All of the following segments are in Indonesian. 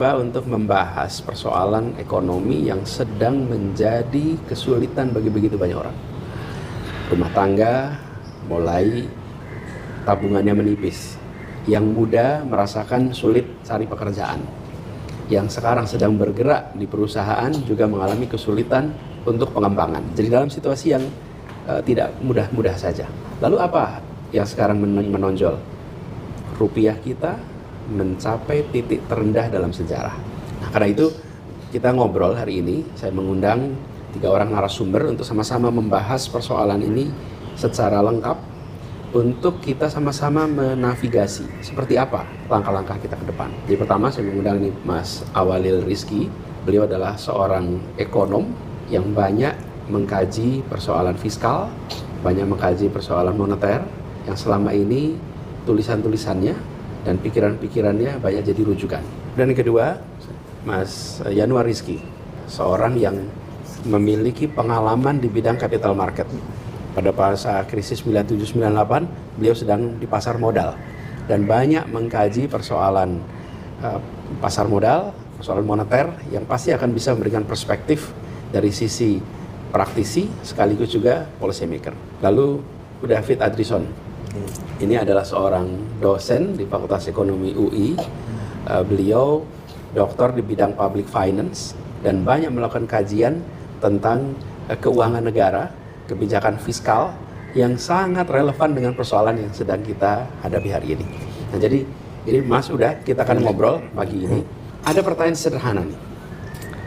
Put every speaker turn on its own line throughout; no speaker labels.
Untuk membahas persoalan ekonomi yang sedang menjadi kesulitan bagi begitu banyak orang. Rumah tangga mulai tabungannya menipis. Yang muda merasakan sulit cari pekerjaan. Yang sekarang sedang bergerak di perusahaan juga mengalami kesulitan untuk pengembangan. Jadi dalam situasi yang tidak mudah-mudah saja. Lalu apa yang sekarang menonjol? Rupiah kita mencapai titik terendah dalam sejarah. Nah, karena itu kita ngobrol hari ini, saya mengundang 3 orang narasumber untuk sama-sama membahas persoalan ini secara lengkap untuk kita sama-sama menavigasi seperti apa langkah-langkah kita ke depan. Jadi pertama saya mengundang ini Mas Awalil Rizky. Beliau adalah seorang ekonom yang banyak mengkaji persoalan fiskal, banyak mengkaji persoalan moneter, yang selama ini tulisan-tulisannya dan pikiran-pikirannya banyak jadi rujukan. Dan yang kedua, Mas Yanuar Rizky, seorang yang memiliki pengalaman di bidang capital market. Pada masa krisis 97-98, beliau sedang di pasar modal dan banyak mengkaji persoalan pasar modal, persoalan moneter yang pasti akan bisa memberikan perspektif dari sisi praktisi sekaligus juga policy maker. Lalu David Adrison. Ini adalah seorang dosen di Fakultas Ekonomi UI. Beliau doktor di bidang public finance dan banyak melakukan kajian tentang keuangan negara, kebijakan fiskal yang sangat relevan dengan persoalan yang sedang kita hadapi hari ini. Nah, jadi ini Mas, kita akan ngobrol pagi ini. Ada pertanyaan sederhana nih.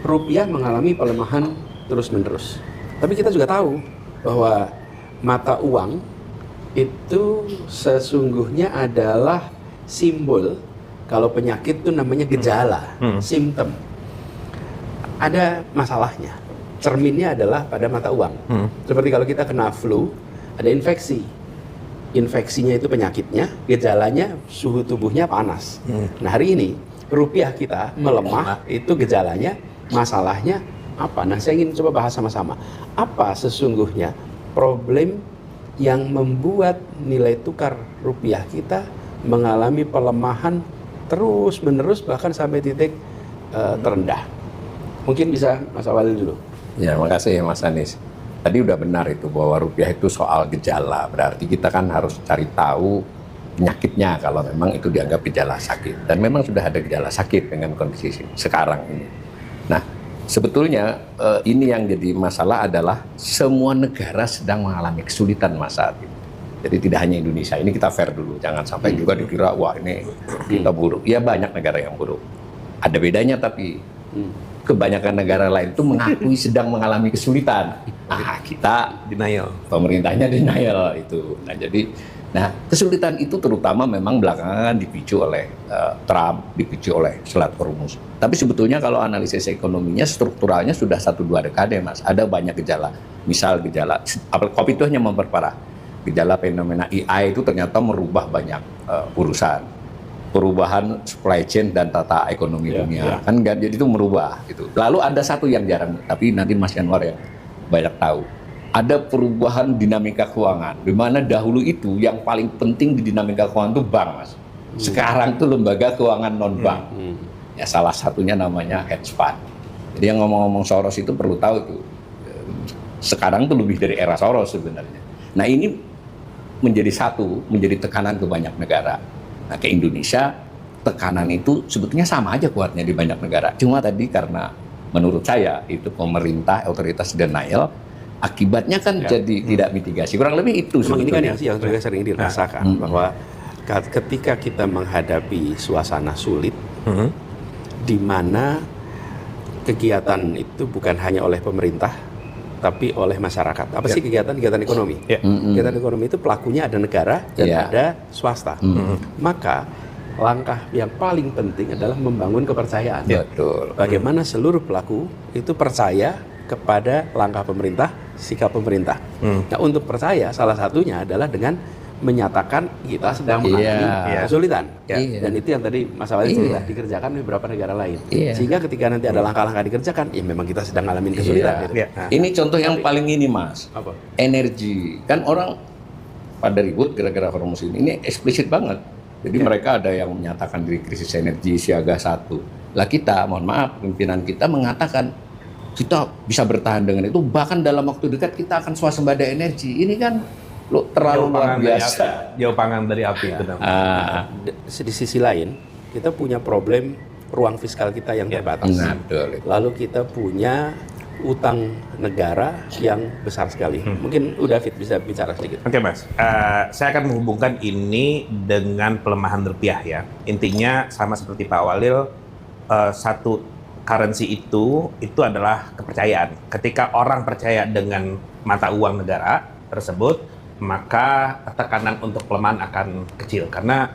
Rupiah mengalami pelemahan terus-menerus. Tapi kita juga tahu bahwa mata uang itu sesungguhnya adalah simbol kalau penyakit itu namanya gejala, simptom. Ada masalahnya. Cerminnya adalah pada mata uang. Seperti kalau kita kena flu, ada infeksi. Infeksinya itu penyakitnya, gejalanya suhu tubuhnya panas. Nah, hari ini rupiah kita melemah, itu gejalanya, masalahnya apa? Nah, saya ingin coba bahas sama-sama. Apa sesungguhnya problem yang membuat nilai tukar rupiah kita mengalami pelemahan terus-menerus bahkan sampai titik terendah? Mungkin bisa Mas Awalil dulu.
Ya, makasih Mas Anies. Tadi udah benar itu bahwa rupiah itu soal gejala. Berarti kita kan harus cari tahu penyakitnya kalau memang itu dianggap gejala sakit. Dan memang sudah ada gejala sakit dengan kondisi sekarang ini. Nah, sebetulnya ini yang jadi masalah adalah semua negara sedang mengalami kesulitan masa saat ini. Jadi tidak hanya Indonesia, ini kita fair dulu. Jangan sampai juga dikira, wah ini kita buruk. Ya banyak negara yang buruk. Ada bedanya tapi kebanyakan negara lain itu mengakui sedang mengalami kesulitan. Nah, kita
denial.
Pemerintahnya denial itu. Nah, kesulitan itu terutama memang belakangan dipicu oleh Trump, dipicu oleh Selat Hormuz. Tapi sebetulnya kalau analisis ekonominya, strukturalnya sudah 1-2 dekade, Mas. Ada banyak gejala. Misal gejala, COVID itu hanya memperparah. Gejala fenomena AI itu ternyata merubah banyak urusan. Perubahan supply chain dan tata ekonomi dunia. Kan jadi itu merubah. Gitu. Lalu ada satu yang jarang, tapi nanti Mas Yanuar yang banyak tahu. Ada perubahan dinamika keuangan, di mana dahulu itu yang paling penting di dinamika keuangan itu bank, Mas. Sekarang itu lembaga keuangan non-bank. Ya salah satunya namanya hedge fund. Jadi yang ngomong-ngomong Soros itu perlu tahu itu. Sekarang itu lebih dari era Soros sebenarnya. Nah ini menjadi tekanan ke banyak negara. Nah ke Indonesia, tekanan itu sebetulnya sama aja kuatnya di banyak negara. Cuma tadi karena menurut saya itu pemerintah, otoritas denial, akibatnya kan jadi tidak mitigasi. Kurang lebih itu sebetulnya.
Ini kan yang juga sering dirasakan bahwa ketika kita menghadapi suasana sulit, di mana kegiatan itu bukan hanya oleh pemerintah, tapi oleh masyarakat. Apa sih kegiatan ekonomi? Kegiatan ekonomi itu pelakunya ada negara dan ada swasta. Maka langkah yang paling penting adalah membangun kepercayaan.
Betul.
Bagaimana seluruh pelaku itu percaya kepada langkah pemerintah, sikap pemerintah. Nah, untuk percaya salah satunya adalah dengan menyatakan kita sedang mengalami kesulitan. Dan itu yang tadi Mas Awalil cerita dikerjakan di beberapa negara lain. Sehingga ketika nanti ada langkah-langkah dikerjakan, ya memang kita sedang ngalamin kesulitan. Gitu.
Nah, ini contoh yang paling ini, Mas.
Apa?
Energi. Kan orang pada ribut gara-gara Hormuz ini eksplisit banget. Jadi mereka ada yang menyatakan diri krisis energi siaga 1. Lah kita, mohon maaf, pimpinan kita mengatakan kita bisa bertahan dengan itu, bahkan dalam waktu dekat kita akan swasembada energi. Ini kan terlalu luar biasa.
Jauh panggang dari api itu namanya.
Di sisi lain, kita punya problem ruang fiskal kita yang terbatas.
Betul.
Lalu kita punya utang negara yang besar sekali. Mungkin David bisa bicara sedikit.
Oke Mas, saya akan menghubungkan ini dengan pelemahan rupiah ya. Intinya sama seperti Pak Walil, satu currency itu adalah kepercayaan. Ketika orang percaya dengan mata uang negara tersebut, maka tekanan untuk pelemahan akan kecil karena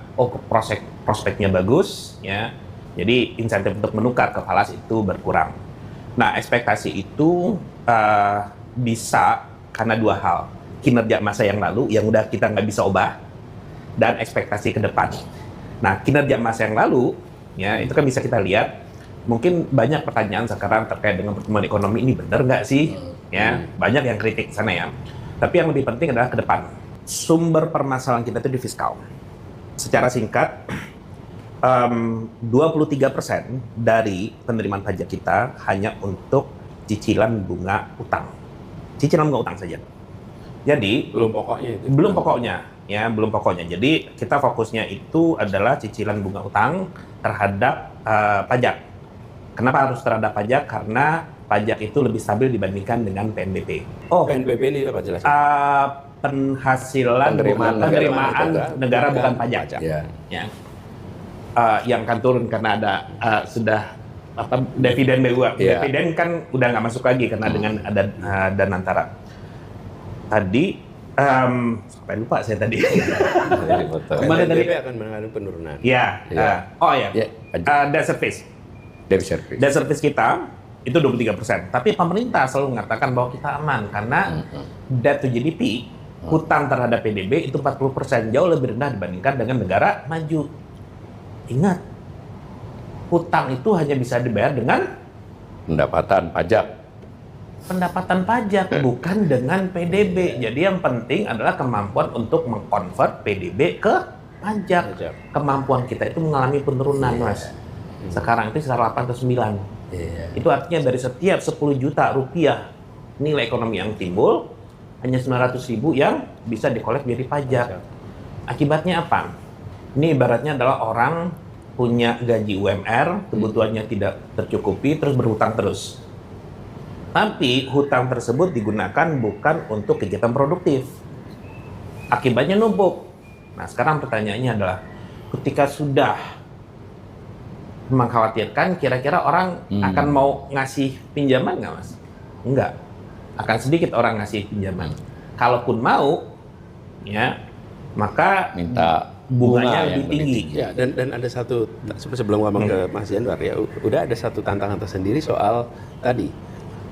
prospeknya bagus ya. Jadi insentif untuk menukar ke falas itu berkurang. Nah, ekspektasi itu bisa karena dua hal. Kinerja masa yang lalu yang udah kita nggak bisa ubah, dan ekspektasi ke depan. Nah, kinerja masa yang lalu, ya itu kan bisa kita lihat. Mungkin banyak pertanyaan sekarang terkait dengan pertumbuhan ekonomi ini benar nggak sih? Ya, banyak yang kritik sana ya. Tapi yang lebih penting adalah ke depan. Sumber permasalahan kita itu di fiskal. Secara singkat, 23% dari penerimaan pajak kita hanya untuk cicilan bunga utang. Cicilan bunga utang saja. Jadi
Belum pokoknya itu.
belum pokoknya, ya belum pokoknya. Jadi kita fokusnya itu adalah cicilan bunga utang terhadap pajak. Kenapa harus terhadap pajak? Karena pajak itu lebih stabil dibandingkan dengan PNBP.
PNBP ini apa jelasnya?
Penghasilan
Penerimaan
negara bukan pajak.
Ya.
Ya. Yang akan turun karena ada sudah dividen BUA.
Yeah.
Dividen kan udah nggak masuk lagi karena dengan ada dan antara. Tadi sampai lupa saya tadi. Kembali tadi.
PNBP akan mengalami penurunan.
Ya. Debt service.
Debt service.
Debt service kita itu 23%. Tapi pemerintah selalu mengatakan bahwa kita aman karena debt to GDP, hutang terhadap PDB itu 40%, jauh lebih rendah dibandingkan dengan negara maju. Ingat, hutang itu hanya bisa dibayar dengan
Pendapatan
pajak, bukan dengan PDB. Jadi yang penting adalah kemampuan untuk mengkonvert PDB ke pajak. Kemampuan kita itu mengalami penurunan, Mas. Sekarang itu sekitar 8 atau 9. Itu artinya dari setiap 10 juta rupiah nilai ekonomi yang timbul, hanya 900.000 yang bisa dikolek dari pajak. Akibatnya apa? Ini ibaratnya adalah orang punya gaji UMR, kebutuhannya tidak tercukupi, terus berhutang terus. Tapi hutang tersebut digunakan bukan untuk kegiatan produktif. Akibatnya numpuk. Nah, sekarang pertanyaannya adalah, ketika sudah mengkhawatirkan, kira-kira orang akan mau ngasih pinjaman nggak, Mas? Enggak. Akan sedikit orang ngasih pinjaman. Kalaupun mau, ya, maka
minta
bunganya lebih
yang
tinggi.
Ya, dan ada satu, sebelum ngomong ke Mas Januar ya, udah ada satu tantangan tersendiri soal tadi,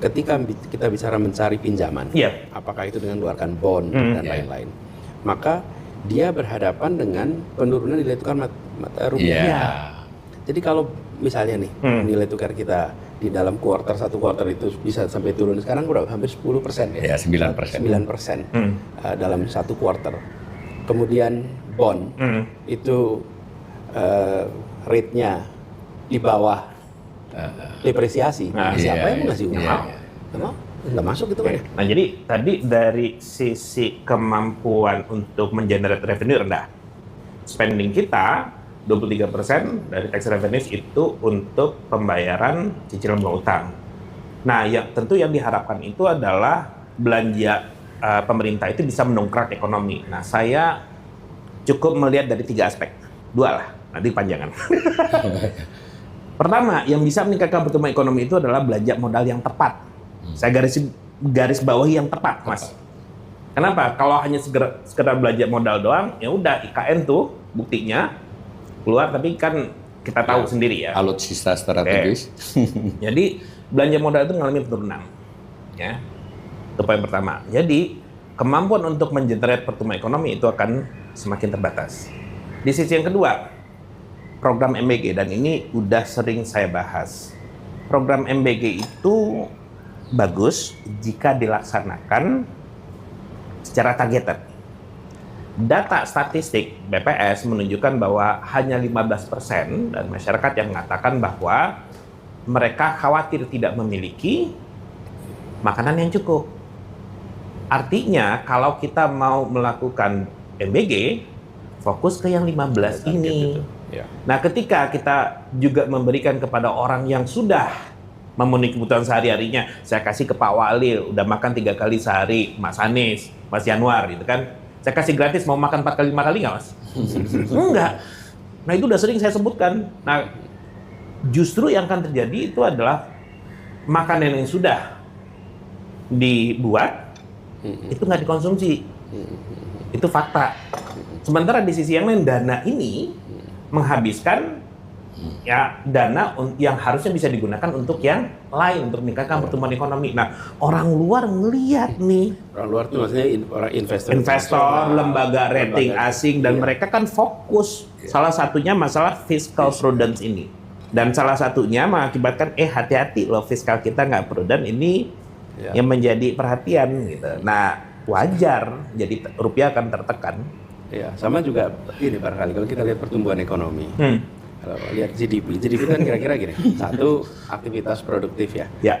ketika kita bicara mencari pinjaman, apakah itu dengan mengeluarkan bond dan lain-lain, maka dia berhadapan dengan penurunan nilai tukar mata rupiah. Jadi kalau misalnya nih, nilai tukar kita di dalam satu kuartal itu bisa sampai turun, sekarang udah hampir 10% ya?
Ya, 9%.
9% dalam satu kuartal. Kemudian bond itu rate-nya di bawah depresiasi. Siapa yang mau ngasih uang? Nggak masuk gitu kan ya.
Nah, jadi tadi dari sisi kemampuan untuk mengenerate revenue rendah. Spending kita 23% dari tax revenues itu untuk pembayaran cicilan bunga utang. Nah, tentu yang diharapkan itu adalah belanja pemerintah itu bisa mendongkrak ekonomi. Nah, saya cukup melihat dari 3 aspek. 2 lah, nanti panjangan. Pertama, yang bisa meningkatkan pertumbuhan ekonomi itu adalah belanja modal yang tepat. Saya garis bawahi yang tepat, Mas. Kenapa? Kalau hanya sekedar belanja modal doang, ya udah IKN tuh buktinya keluar, tapi kan kita tahu sendiri ya.
Alutsista strategis.
Jadi belanja modal itu mengalami penurunan. Ya. Itu poin pertama. Jadi kemampuan untuk mengenerate pertumbuhan ekonomi itu akan semakin terbatas. Di sisi yang kedua, program MBG, dan ini udah sering saya bahas. Program MBG itu bagus jika dilaksanakan secara targeted. Data statistik BPS menunjukkan bahwa hanya 15% dan masyarakat yang mengatakan bahwa mereka khawatir tidak memiliki makanan yang cukup. Artinya kalau kita mau melakukan MBG, fokus ke yang 15 ini.
Ya.
Nah, ketika kita juga memberikan kepada orang yang sudah memenuhi kebutuhan sehari-harinya, saya kasih ke Pak Walil, udah makan 3 kali sehari, Mas Anies, Mas Januar gitu kan. Saya kasih gratis, mau makan 4 kali 5 kali nggak, Mas? Enggak. Nah, itu udah sering saya sebutkan. Nah, justru yang akan terjadi itu adalah makanan yang sudah dibuat itu nggak dikonsumsi. Itu fakta. Sementara di sisi yang lain, dana ini menghabiskan ya dana yang harusnya bisa digunakan untuk yang lain, untuk meningkatkan pertumbuhan ekonomi. Nah, orang luar ngelihat nih,
Orang luar tuh maksudnya orang investor,
lembaga rating asing, dan
Iya.
mereka kan fokus. Salah satunya masalah fiscal prudence ini. Dan salah satunya mengakibatkan hati-hati loh, fiskal kita nggak prudent, ini
Ya.
yang menjadi perhatian gitu. Nah, wajar jadi rupiah akan tertekan.
Ya, sama juga ini barangkali kalau kita lihat pertumbuhan ekonomi. Kalau lihat GDP kan kira-kira gini. Satu, aktivitas produktif ya.
Ya.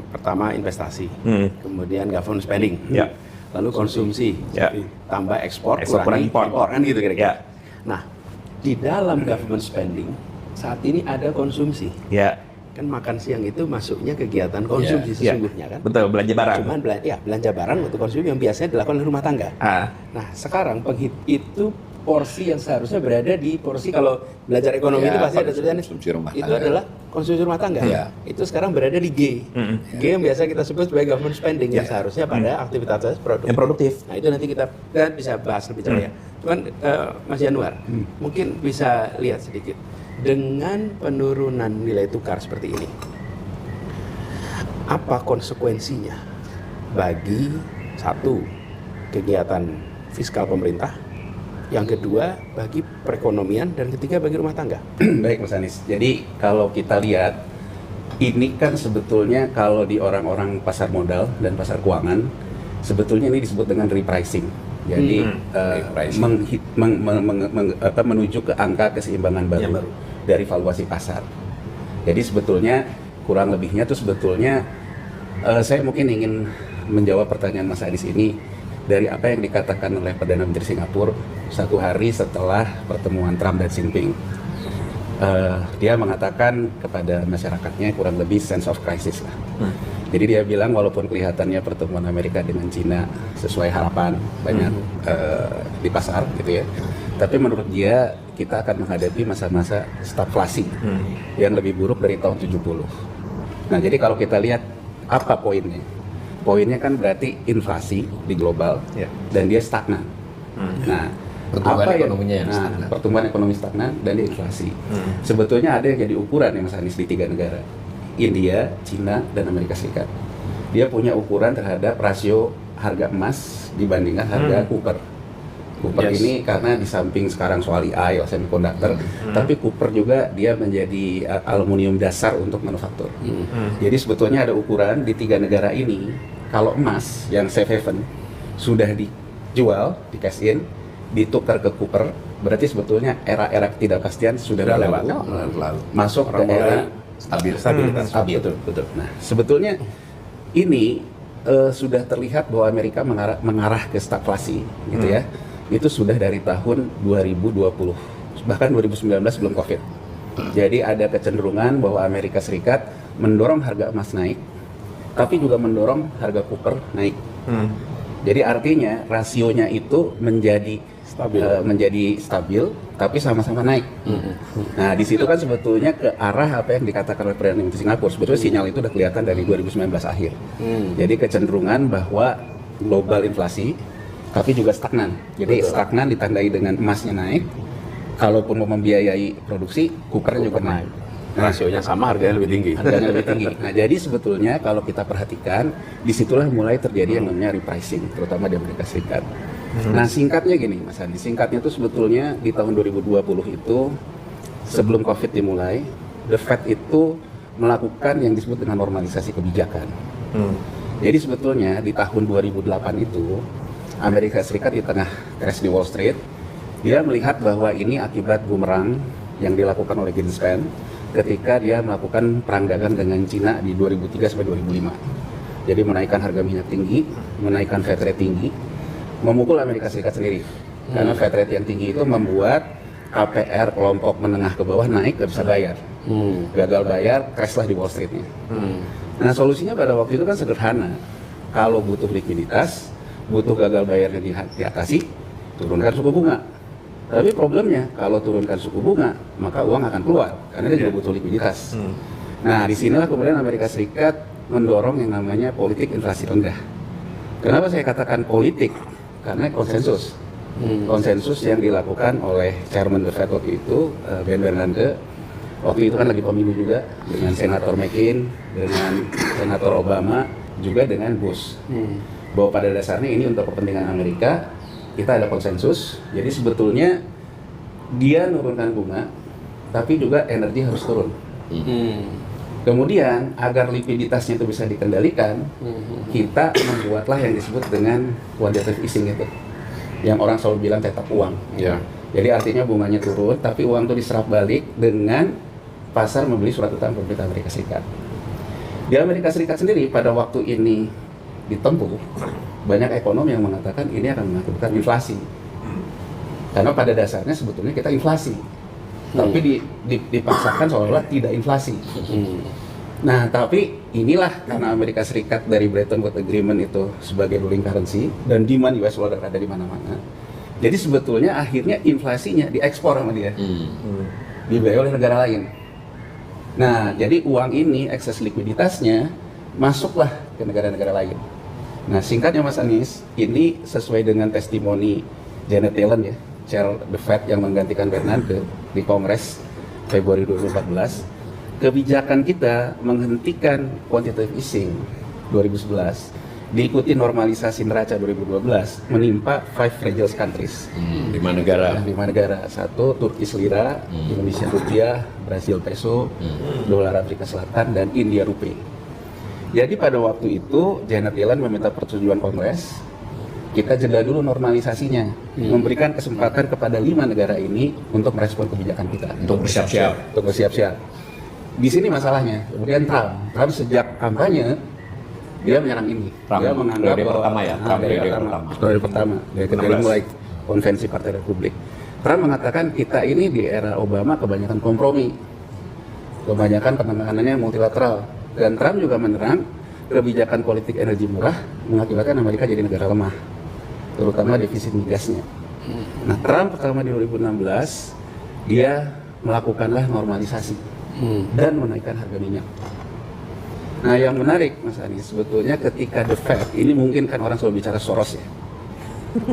Pertama investasi, kemudian government spending,
Ya.
lalu konsumsi,
Ya.
tambah ekspor,
Ekspor,
kurangi
impor.
impor kan gitu kira-kira.
Ya.
Nah, di dalam government spending saat ini ada konsumsi.
Ya,
Kan makan siang itu masuknya kegiatan konsumsi
Ya.
sesungguhnya kan.
betul, belanja barang.
Cuman belanja barang untuk konsumsi yang biasanya dilakukan oleh rumah tangga. Nah, sekarang itu porsi yang seharusnya berada di porsi, kalau belajar ekonomi
Ya,
itu pasti ada tulisannya
konsumsi rumah
itu
tangga.
adalah konsumsi rumah tangga.
Ya.
Itu sekarang berada di G. G yang biasa kita sebut sebagai government spending yang seharusnya pada aktivitas produktif.
Yang produktif.
Nah, itu nanti kita bisa bahas lebih jauh ya. Cuman Mas Januar, mungkin bisa lihat sedikit dengan penurunan nilai tukar seperti ini. Apa konsekuensinya bagi satu kegiatan fiskal pemerintah, yang kedua bagi perekonomian, dan ketiga bagi rumah tangga?
Baik Mas Anies, jadi kalau kita lihat ini kan sebetulnya kalau di orang-orang pasar modal dan pasar keuangan sebetulnya ini disebut dengan repricing. Jadi
Repricing.
menuju ke angka keseimbangan baru,
Yang baru.
dari valuasi pasar. Jadi sebetulnya kurang lebihnya tuh sebetulnya saya mungkin ingin menjawab pertanyaan Mas Anies ini dari apa yang dikatakan oleh Perdana Menteri Singapura 1 hari setelah pertemuan Trump dan Xi Jinping. Dia mengatakan kepada masyarakatnya kurang lebih sense of crisis lah. Jadi dia bilang walaupun kelihatannya pertemuan Amerika dengan Cina sesuai harapan banyak di pasar gitu ya, tapi menurut dia kita akan menghadapi masa-masa stagflasi yang lebih buruk dari tahun 70. Nah, jadi kalau kita lihat apa poinnya? Poinnya kan berarti inflasi di global
Ya.
dan dia stagnan. Nah,
Pertumbuhan
apa
ekonominya yang stagnan.
pertumbuhan ekonomi stagnan dan dia inflasi. Sebetulnya ada yang jadi ukuran ya Mas Anies di 3 negara. India, Cina, dan Amerika Serikat. Dia punya ukuran terhadap rasio harga emas dibandingkan harga Cooper. Cooper
Yes.
ini karena di samping sekarang soal AI, semiconductor, tapi Cooper juga dia menjadi aluminium dasar untuk manufaktur. Jadi sebetulnya ada ukuran di 3 negara ini, kalau emas yang safe haven sudah dijual, di cash in, ditukar ke Cooper, berarti sebetulnya era-era ketidakpastian sudah berlalu.
Lalu
Masuk ke
Orang mulai
era
stabilitas.
stabil. Betul. Nah, sebetulnya ini sudah terlihat bahwa Amerika mengarah ke stagflasi, gitu ya. Itu sudah dari tahun 2020, bahkan 2019 sebelum COVID. Jadi ada kecenderungan bahwa Amerika Serikat mendorong harga emas naik, tapi juga mendorong harga Cooper naik. Jadi artinya rasionya itu menjadi stabil, tapi sama-sama naik. Nah, di situ kan sebetulnya ke arah apa yang dikatakan oleh Perdana Menteri Singapura. Sebetulnya sinyal itu udah kelihatan dari 2019 akhir. Jadi kecenderungan bahwa global inflasi, tapi juga stagnan. Jadi stagnan ditandai dengan emasnya naik. Kalaupun mau membiayai produksi, Cooper-nya juga naik.
Rasionya sama, harganya lebih tinggi.
Harganya lebih tinggi. Nah, jadi sebetulnya kalau kita perhatikan, disitulah mulai terjadi yang namanya repricing, terutama di Amerika Serikat. Nah, singkatnya gini, Mas Andi. Singkatnya itu sebetulnya di tahun 2020 itu, sebelum COVID dimulai, The Fed itu melakukan yang disebut dengan normalisasi kebijakan. Jadi sebetulnya di tahun 2008 itu, Amerika Serikat di tengah crash di Wall Street, dia melihat bahwa ini akibat bumerang yang dilakukan oleh Greenspan ketika dia melakukan perang dagang dengan Cina di 2003 sampai 2005. Jadi menaikkan harga minyak tinggi, menaikkan Fed rate tinggi, memukul Amerika Serikat sendiri. Karena Fed rate yang tinggi itu membuat KPR kelompok menengah ke bawah naik, gak bisa bayar. Gagal bayar, crash lah di Wall Street-nya. Nah solusinya pada waktu itu kan sederhana. Kalau butuh likuiditas, butuh gagal bayarnya diatasi, turunkan suku bunga. Tapi problemnya kalau turunkan suku bunga, maka uang akan keluar karena dia juga butuh likuiditas. Nah disinilah kemudian Amerika Serikat mendorong yang namanya politik inflasi rendah. Kenapa saya katakan politik? Karena konsensus. Konsensus yang dilakukan oleh Chairman the Fed waktu itu, Ben Bernanke. Waktu itu kan lagi pemilu juga dengan Senator McCain, dengan Senator Obama, juga dengan Bush. Bahwa pada dasarnya ini untuk kepentingan Amerika, kita ada konsensus. Jadi sebetulnya dia menurunkan bunga, tapi juga energi harus turun. Kemudian agar likuiditasnya itu bisa dikendalikan, kita membuatlah yang disebut dengan quantitative easing itu, yang orang selalu bilang cetak uang. Jadi artinya bunganya turun, tapi uang itu diserap balik dengan pasar membeli surat utang pemerintah Amerika Serikat. Di Amerika Serikat sendiri pada waktu ini ditempuh, banyak ekonom yang mengatakan ini akan mengakibatkan inflasi. Karena pada dasarnya sebetulnya kita inflasi, tapi dipaksakan seolah-olah tidak inflasi. Nah, tapi inilah karena Amerika Serikat dari Bretton Woods Agreement itu sebagai ruling currency dan demand US dollar ada di mana-mana. Jadi sebetulnya akhirnya inflasinya diekspor sama dia, dibayar oleh negara lain. Nah, jadi uang ini ekses likuiditasnya masuklah ke negara-negara lain. Nah, singkatnya Mas Anies, ini sesuai dengan testimoni Janet Yellen ya, Chair the Fed yang menggantikan Bernanke di Kongres Februari 2014. Kebijakan kita menghentikan quantitative easing 2011 diikuti normalisasi neraca 2012 menimpa 5 fragile countries.
5 negara.
5 negara. 1 Turkish lira, Indonesia rupiah, Brasil peso, dolar Afrika Selatan, dan India rupee. Jadi pada waktu itu Janet Yellen meminta persetujuan Kongres, kita jeda dulu normalisasinya, memberikan kesempatan kepada 5 negara ini untuk merespon kebijakan kita.
Untuk bersiap-siap.
Di sini masalahnya. Kemudian Trump sejak kampanye dia menyerang ini. Dia menganggap
periode pertama ya,
periode pertama. Dari mulai konvensi Partai Republik. Trump mengatakan kita ini di era Obama kebanyakan kompromi, kebanyakan penanganannya multilateral. Dan Trump juga menyerang kebijakan politik energi murah mengakibatkan Amerika jadi negara lemah, terutama defisit migasnya. Nah, Trump pertama di 2016 dia melakukanlah normalisasi dan menaikkan harga minyak. Nah, yang menarik Mas Anies, sebetulnya ketika The Fed, ini mungkin kan orang selalu bicara Soros ya.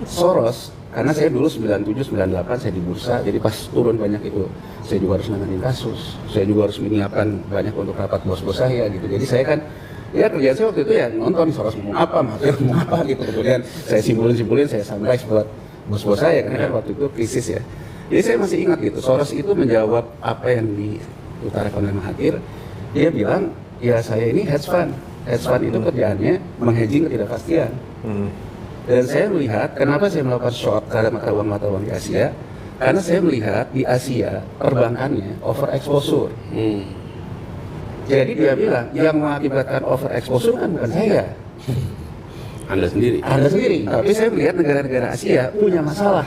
Soros, karena saya dulu 97, 98 saya di bursa, jadi pas turun banyak itu, saya juga harus nanganin kasus, saya juga harus menyiapkan banyak untuk rapat bos-bos saya gitu. Jadi saya kan, ya kerjaan saya waktu itu ya nonton Soros ngomong apa, Mas ngomong apa gitu. Kemudian saya simpulin, saya summarize buat bos-bos saya, karena kan waktu itu krisis ya. Jadi saya masih ingat gitu, Soros itu menjawab apa yang diutarakan oleh Mahathir. Dia bilang, ya saya ini hedge fund. Hedge fund itu kerjaannya menghedging ketidakpastian. Dan saya melihat, kenapa saya melakukan short terhadap mata uang di Asia? Karena saya melihat di Asia perbankannya over exposure. Jadi dia bilang, yang mengakibatkan over exposure kan bukan saya,
Anda sendiri.
Tapi saya melihat negara-negara Asia punya masalah.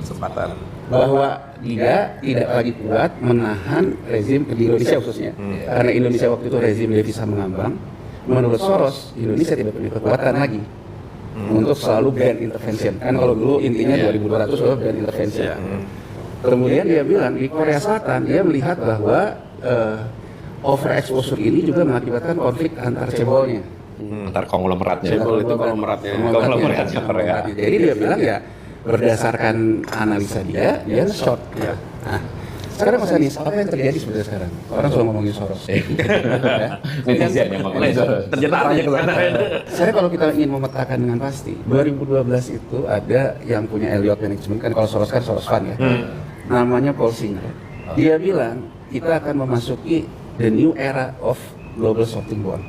Kesempatan.
Bahwa dia tidak lagi kuat menahan rezim di Indonesia khususnya. Karena Indonesia waktu itu rezim devisa mengambang. Menurut Soros, Indonesia tidak punya kekuatan lagi untuk selalu ban intervention. Kan kalau dulu intinya 2200 adalah ban intervention. Kemudian dia bilang di Korea Selatan dia melihat bahwa overexposure ini juga mengakibatkan konflik antar cebolnya.
Antar konglomeratnya.
Cebol itu konglomeratnya.
Konglomeratnya Korea.
Jadi dia bilang ya berdasarkan analisa dia short. Nah, sekarang Mas Anies, apa yang terjadi sebenarnya sekarang? Orang selalu ngomongin Soros.
Netizen yang ngomongin Soros.
Ternyata arahnya ke sana.
Saya kalau kita ingin memetakan dengan pasti, 2012 itu ada yang punya Elliott Management, kan kalau Soros kan Soros Fund ya. Namanya Paul Singer. Dia bilang kita akan memasuki the new era of global shorting bond.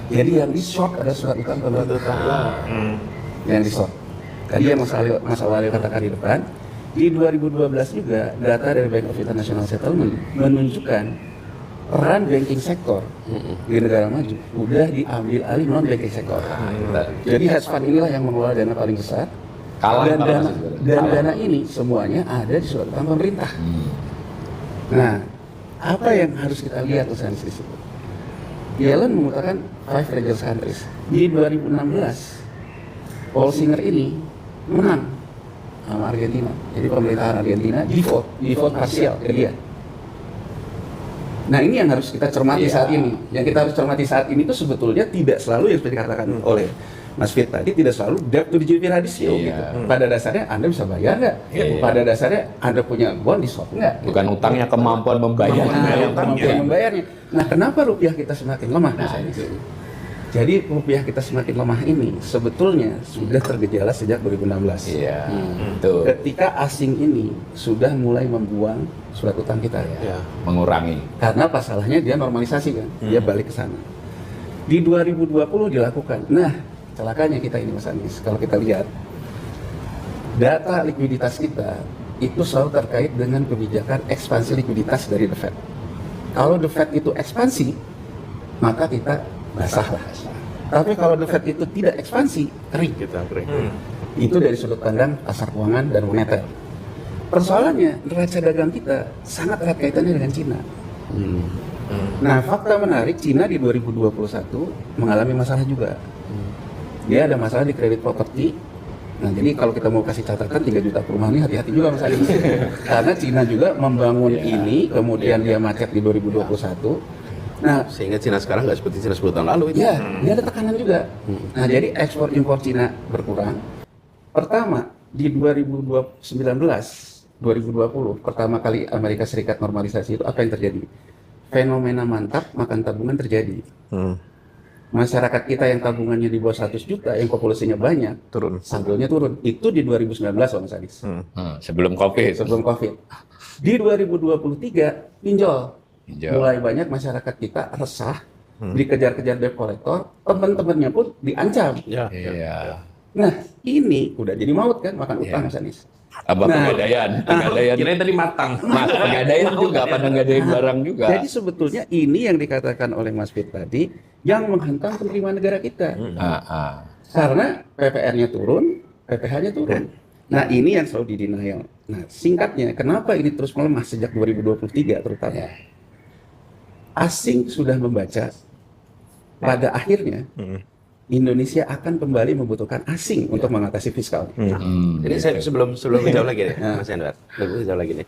Jadi yang di short ada surat utang pemerintah yang di short. Tadi yang Mas Awalil katakan di depan, di 2012 juga data dari Bank of International Settlement menunjukkan peran banking sektor di negara maju udah diambil alih non banking sektor. Jadi hedge fund inilah yang mengelola dana paling besar. Dan dana ini semuanya ada di surat utang pemerintah. Nah, apa yang harus kita lihat usaha di situ? Yellen mengutakan 5 fragile countries. Di 2016, Paul Singer ini menang sama Argentina. Jadi pemerintahan Argentina default parsial ke dia. Nah, ini yang harus kita cermati saat ini. Yang kita harus cermati saat ini itu sebetulnya tidak selalu yang seperti dikatakan oleh Mas Fit tadi, tidak selalu debt to the GDP ratio gitu. Pada dasarnya Anda bisa bayar nggak? Pada dasarnya Anda punya bond di swap nggak?
Bukan utangnya, kemampuan membayarnya.
Kemampuan membayarnya. Nah, kenapa rupiah kita semakin lemah? Jadi rupiah kita semakin lemah ini sebetulnya sudah tergejala sejak 2016.
Iya, betul.
Ketika asing ini sudah mulai membuang surat utang kita.
Mengurangi.
Karena pasalnya dia normalisasi kan, dia balik ke sana. Di 2020 dilakukan. Nah, celakanya kita ini Mas Anies, kalau kita lihat data likuiditas kita itu selalu terkait dengan kebijakan ekspansi likuiditas dari The Fed. Kalau The Fed itu ekspansi, maka kita basah lah. Tapi kalau The Fed itu tidak ekspansi, kering. Itu dari sudut pandang pasar keuangan dan moneter. Persoalannya, neraca dagang kita sangat erat kaitannya dengan Cina. Nah, fakta menarik, Cina di 2021 mengalami masalah juga. Dia ada masalah di kredit properti. Nah, jadi kalau kita mau kasih catatan 3 juta perumahan ini hati-hati juga Mas Adi. Karena Cina juga membangun ini, kemudian dia macet di 2021. Nah,
Sehingga Cina sekarang nggak seperti Cina 10 tahun lalu itu.
ya, dia ada tekanan juga. Nah, jadi ekspor impor Cina berkurang. Pertama, di 2020, pertama kali Amerika Serikat normalisasi itu apa yang terjadi? Fenomena mantap makan tabungan terjadi. Masyarakat kita yang tabungannya di bawah 100 juta, yang populasinya banyak, saldonya turun. Itu di 2019, Mas Adis.
Sebelum COVID.
Sebelum COVID. Di 2023, pinjol. Mulai banyak masyarakat kita resah, dikejar-kejar debt collector, teman-temannya pun diancam.
Iya.
Nah, ini udah jadi maut kan, makan utang Mas Anies.
Apa pegadaian?
Kirain tadi matang.
Pegadaian juga, pada ngadaian barang juga.
Jadi sebetulnya ini yang dikatakan oleh Mas Fit tadi, yang menghantam penerimaan negara kita. Karena PPR-nya turun, PPh-nya turun. Nah, ini yang selalu di-denial. Nah, singkatnya, kenapa ini terus melemah sejak 2023 terutama? Asing sudah membaca, pada akhirnya Indonesia akan kembali membutuhkan asing untuk mengatasi fiskal.
Jadi saya sebelum menjawab lagi deh, Mas Anwar, sebelum menjawab lagi nih.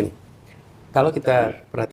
Ini, kalau kita perhatikan